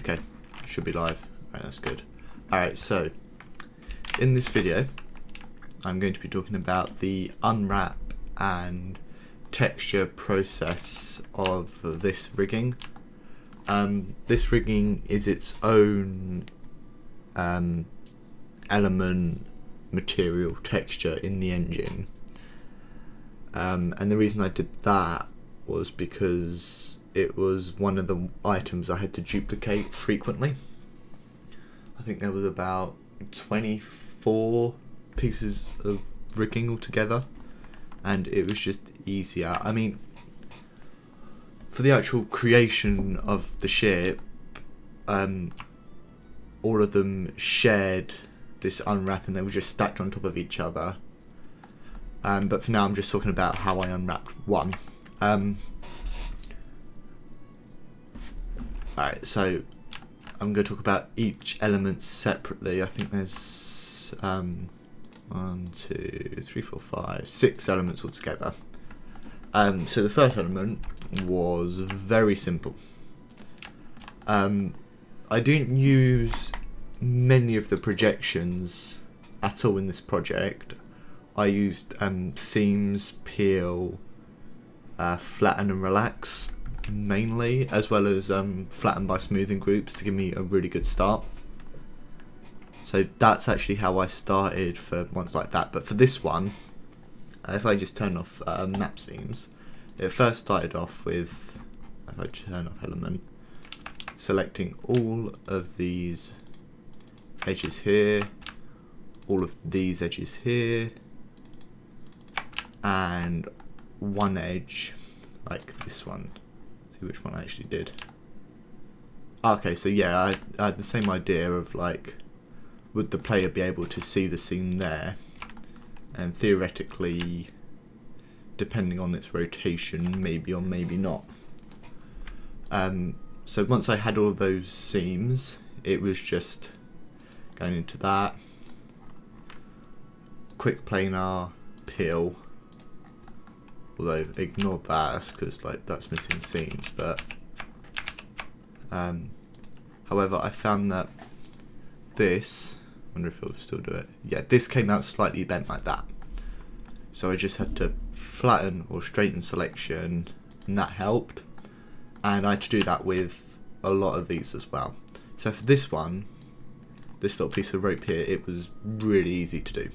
Okay, should be live. Right, that's good. Alright, so in this video I'm going to be talking about the unwrap and texture process of this rigging. This rigging is its own element, material, texture in the engine, and the reason I did that was because it was one of the items I had to duplicate frequently. I think there was about 24 pieces of rigging altogether, and it was just easier. I mean, for the actual creation of the ship, all of them shared this unwrap and they were just stacked on top of each other. But for now I'm just talking about how I unwrapped one. Alright, so I'm going to talk about each element separately. I think there's 1, 2, 3, 4, 5, 6 elements altogether. So the first element was very simple. I didn't use many of the projections at all in this project. I used seams, peel, flatten and relax mainly, as well as flatten by smoothing groups to give me a really good start. So that's actually how I started for ones like that. But for this one, if I just turn off map seams, it first started off with, if I turn off element, selecting all of these edges here, all of these edges here, and one edge like this one. See which one I actually did. Okay, so yeah, I had the same idea of like, would the player be able to see the seam there, and theoretically, depending on its rotation, maybe or maybe not. So once I had all of those seams, it was just going into that, quick planar, peel, although ignore that because like that's missing seams, but however I found that this, I wonder if it'll still do it, yeah, this came out slightly bent like that, so I just had to flatten or straighten selection, and that helped. And I had to do that with a lot of these as well. So for this one, this little piece of rope here, it was really easy to do.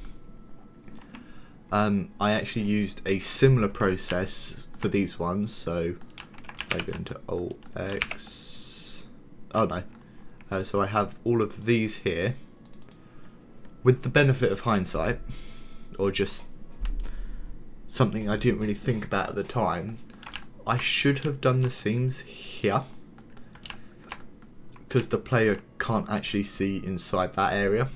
I actually used a similar process for these ones. So if I go into Alt X, oh no, so I have all of these here. With the benefit of hindsight, or just something I didn't really think about at the time, I should have done the seams here, because the player can't actually see inside that area.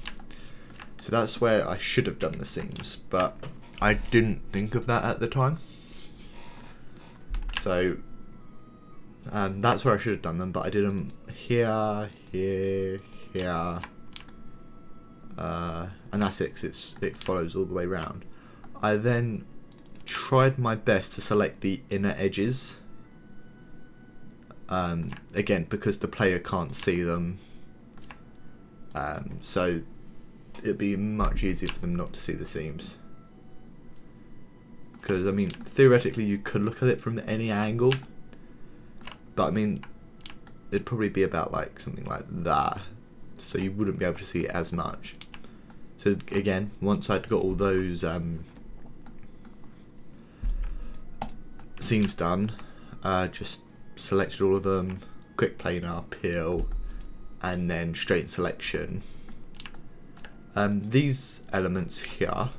So that's where I should have done the seams, but I didn't think of that at the time. So that's where I should have done them, but I did them here, here, here, and that's it, 'cause it follows all the way around. I then tried my best to select the inner edges, again because the player can't see them, so it'd be much easier for them not to see the seams, because I mean theoretically you could look at it from any angle, but I mean it'd probably be about like something like that, so you wouldn't be able to see it as much. So again, once I'd got all those seams done, just selected all of them, quick planar, peel, and then straighten selection. These elements here,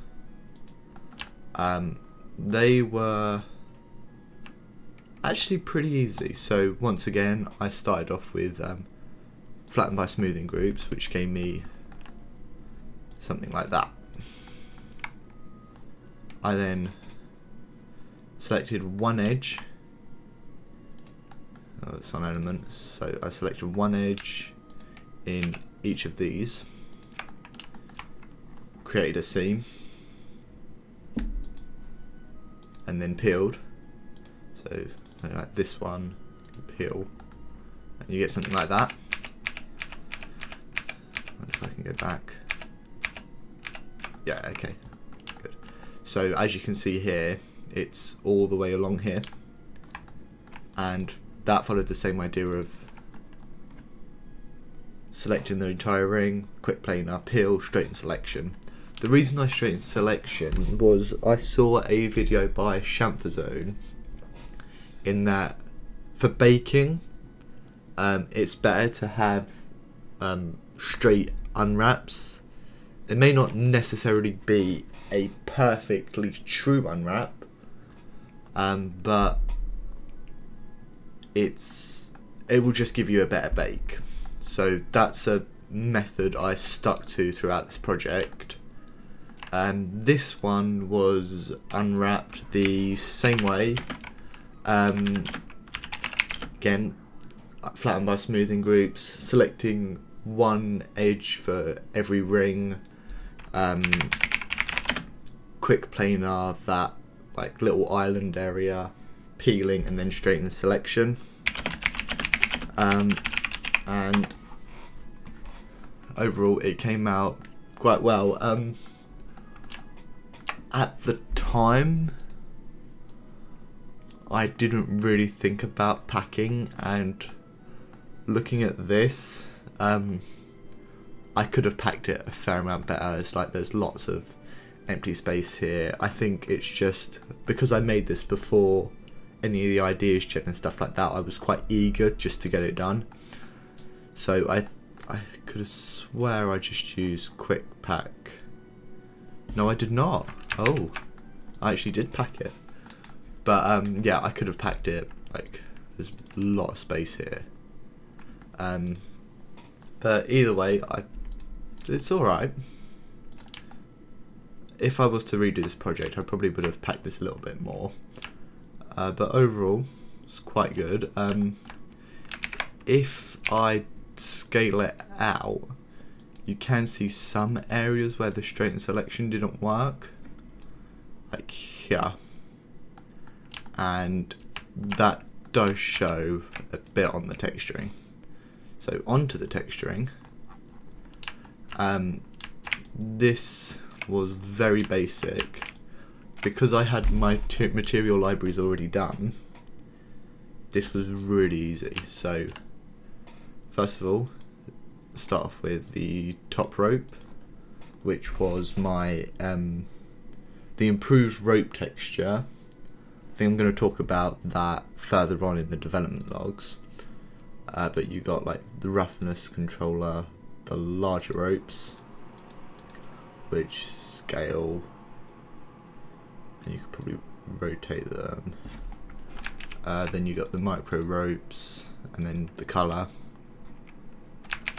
they were actually pretty easy. So once again, I started off with flatten by smoothing groups, which gave me something like that. I then selected one edge. Oh, it's on elements, so I selected one edge in each of these, created a seam, and then peeled. So like this one, peel, and you get something like that. can go back. Yeah, okay, good. So as you can see here, it's all the way along here, and that followed the same idea of selecting the entire ring, quick planar, peel, straighten selection. The reason I straightened selection was I saw a video by Chamferzone in that for baking, it's better to have straight unwraps. It may not necessarily be a perfectly true unwrap, but it will just give you a better bake. So that's a method I stuck to throughout this project. This one was unwrapped the same way. Again, flattened by smoothing groups, selecting one edge for every ring, quick planar that like little island area, peeling and then straighten the selection. And overall it came out quite well. At the time I didn't really think about packing, and looking at this, I could have packed it a fair amount better. It's like there's lots of empty space here. I think it's just because I made this before any of the ideas checked and stuff like that, I was quite eager just to get it done. So I could have swear I just used quick pack. No, I did not. Oh, I actually did pack it. But yeah, I could have packed it. Like, there's a lot of space here. But either way, it's alright. If I was to redo this project, I probably would have packed this a little bit more. But overall, it's quite good. If I scale it out, you can see some areas where the straighten selection didn't work, like here, and that does show a bit on the texturing. So onto the texturing, this was very basic. Because I had my material libraries already done, this was really easy. So first of all, start off with the top rope, which was my the improved rope texture. I think I'm going to talk about that further on in the development logs, but you got like the roughness controller, the larger ropes, which scale, and you could probably rotate them. Then you got the micro ropes, and then the colour.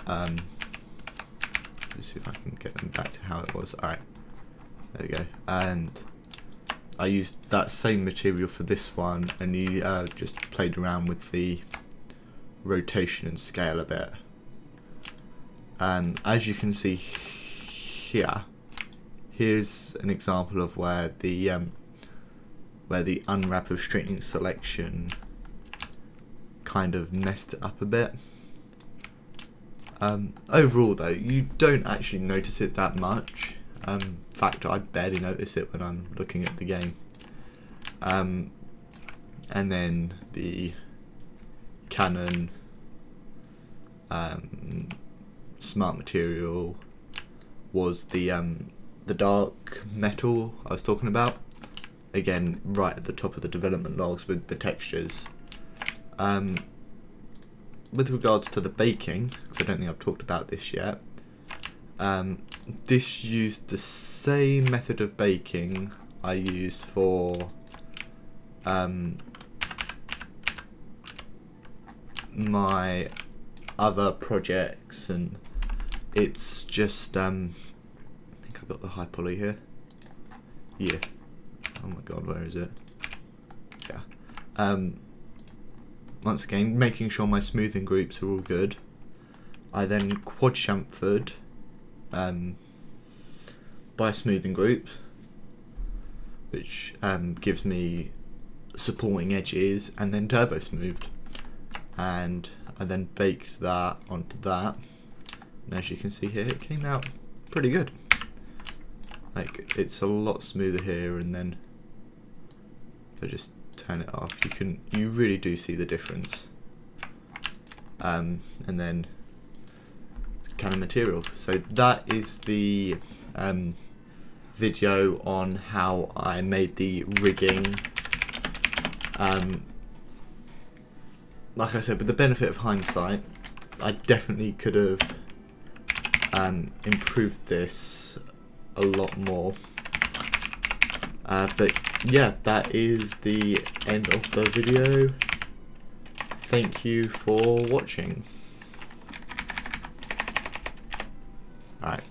Let's see if I can get them back to how it was. Alright, there we go. And I used that same material for this one, and you just played around with the rotation and scale a bit. As you can see here, here's an example of where the unwrap of straightening selection kind of messed it up a bit. Overall though, you don't actually notice it that much. In fact, I barely notice it when I'm looking at the game. And then the Canon smart material was the dark metal I was talking about. Again, right at the top of the development logs with the textures. With regards to the baking, because I don't think I've talked about this yet, this used the same method of baking I used for my other projects, and it's just I think I've got the high poly here. Yeah. Oh my god, where is it? Yeah. Once again, making sure my smoothing groups are all good. I then quad chamfered by smoothing group, which gives me supporting edges, and then turbo smoothed. And I then baked that onto that, And as you can see here, it came out pretty good. Like, it's a lot smoother here, and then if I just turn it off, you really do see the difference. And then kind of material. So that is the video on how I made the rigging. Like I said, with the benefit of hindsight, I definitely could have improved this a lot more. But yeah, that is the end of the video. Thank you for watching. Alright.